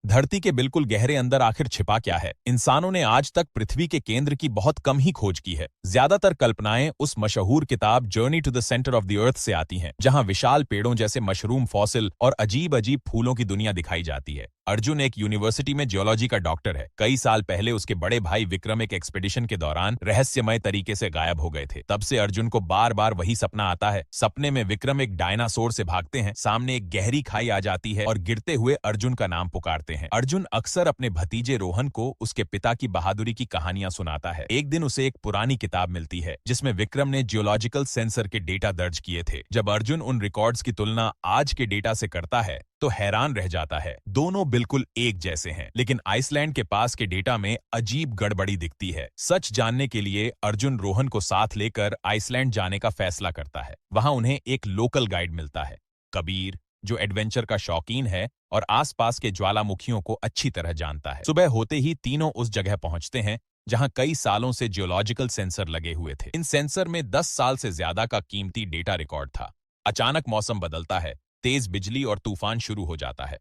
धरती के बिल्कुल गहरे अंदर आखिर छिपा क्या है? इंसानों ने आज तक पृथ्वी के केंद्र की बहुत कम ही खोज की है। ज्यादातर कल्पनाएं उस मशहूर किताब journey to the centre of the earth से आती हैं, जहां विशाल पेड़ों जैसे मशरूम फॉसिल और अजीब अजीब फूलों की दुनिया दिखाई जाती है। अर्जुन एक यूनिवर्सिटी में जियोलॉजी का डॉक्टर है। कई साल पहले उसके बड़े भाई विक्रम एक एक्सपीडिशन के दौरान रहस्यमय तरीके से गायब हो गए थे। तब से अर्जुन को बार बार वही सपना आता है। सपने में विक्रम एक डायनासोर से भागते हैं, सामने एक गहरी खाई आ जाती है और गिरते हुए अर्जुन का नाम पुकारते हैं। अर्जुन अक्सर अपने भतीजे रोहन को उसके पिता की बहादुरी की कहानियां सुनाता है। एक दिन उसे एक पुरानी किताब मिलती है जिसमें विक्रम ने जियोलॉजिकल सेंसर के डेटा दर्ज किए थे। जब अर्जुन उन रिकॉर्ड्स की तुलना आज के डेटा से करता है तो हैरान रह जाता है। दोनों बिल्कुल एक जैसे हैं, लेकिन आइसलैंड के पास के डेटा में अजीब गड़बड़ी दिखती है। सच जानने के लिए अर्जुन रोहन को साथ लेकर आइसलैंड जाने का फैसला करता है। वहां उन्हें एक लोकल गाइड मिलता है, कबीर, जो एडवेंचर का शौकीन है और आसपास के ज्वालामुखियों को अच्छी तरह जानता है। सुबह होते ही तीनों उस जगह पहुंचते हैं जहां कई सालों से जियोलॉजिकल सेंसर लगे हुए थे। इन सेंसर में 10 साल से ज्यादा का कीमती डेटा रिकॉर्ड था। अचानक मौसम बदलता है, तेज बिजली और तूफान शुरू हो जाता है।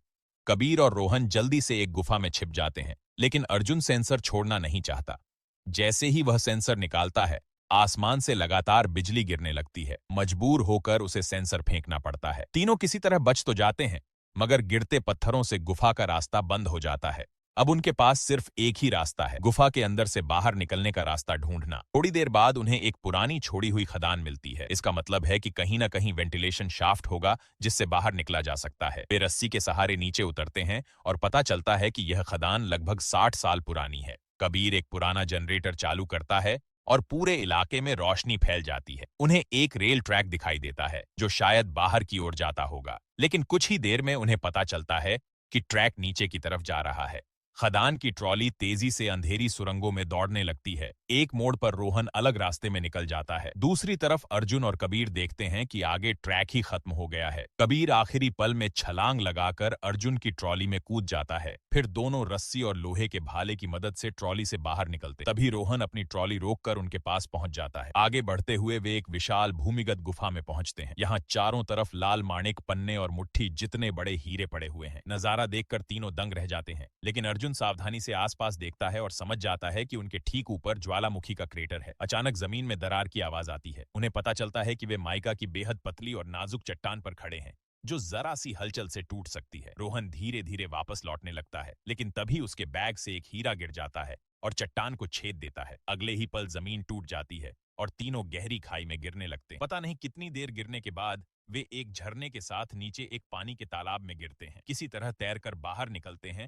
कबीर और रोहन जल्दी से एक गुफा में छिप जाते हैं, लेकिन अर्जुन सेंसर छोड़ना नहीं चाहता। जैसे ही वह सेंसर निकालता है, आसमान से लगातार बिजली गिरने लगती है। मजबूर होकर उसे सेंसर फेंकना पड़ता है। तीनों किसी तरह बच तो जाते हैं, मगर गिरते पत्थरों से गुफा का रास्ता बंद हो जाता है। अब उनके पास सिर्फ एक ही रास्ता है, गुफा के अंदर से बाहर निकलने का रास्ता ढूंढना। थोड़ी देर बाद उन्हें एक पुरानी छोड़ी हुई खदान मिलती है। इसका मतलब है कि कहीं ना कहीं वेंटिलेशन शाफ्ट होगा जिससे बाहर निकला जा सकता है। वे रस्सी के सहारे नीचे उतरते हैं और पता चलता है कि यह खदान लगभग 60 साल पुरानी है। कबीर एक पुराना जनरेटर चालू करता है और पूरे इलाके में रोशनी फैल जाती है। उन्हें एक रेल ट्रैक दिखाई देता है जो शायद बाहर की ओर जाता होगा, लेकिन कुछ ही देर में उन्हें पता चलता है कि ट्रैक नीचे की तरफ जा रहा है। खदान की ट्रॉली तेजी से अंधेरी सुरंगों में दौड़ने लगती है। एक मोड़ पर रोहन अलग रास्ते में निकल जाता है। दूसरी तरफ अर्जुन और कबीर देखते हैं कि आगे ट्रैक ही खत्म हो गया है। कबीर आखिरी पल में छलांग लगाकर अर्जुन की ट्रॉली में कूद जाता है। फिर दोनों रस्सी और लोहे के भाले की मदद से ट्रॉली से बाहर निकलते। तभी रोहन अपनी ट्रॉली रोककर उनके पास पहुंच जाता है। आगे बढ़ते हुए वे एक विशाल भूमिगत गुफा में पहुंचते हैं। यहाँ चारों तरफ लाल माणिक, पन्ने और मुट्ठी जितने बड़े हीरे पड़े हुए हैं। नजारा देखकर तीनों दंग रह जाते हैं, लेकिन अर्जुन सावधानी से आसपास देखता है और समझ जाता है कि उनके ठीक ऊपर ज्वालामुखी का क्रेटर है। अचानक जमीन में दरार की आवाज आती है। उन्हें पता चलता है कि वे माइका की बेहद पतली और नाजुक चट्टान पर खड़े हैं जो जरा सी हलचल से टूट सकती है। रोहन धीरे धीरे वापस लौटने लगता है, लेकिन तभी उसके बैग से एक हीरा गिर जाता है और चट्टान को छेद देता है। अगले ही पल जमीन टूट जाती है और तीनों गहरी खाई में गिरने लगते हैं। पता नहीं कितनी देर गिरने के बाद वे एक झरने के साथ नीचे एक पानी के तालाब में गिरते हैं। किसी तरह तैरकर बाहर निकलते हैं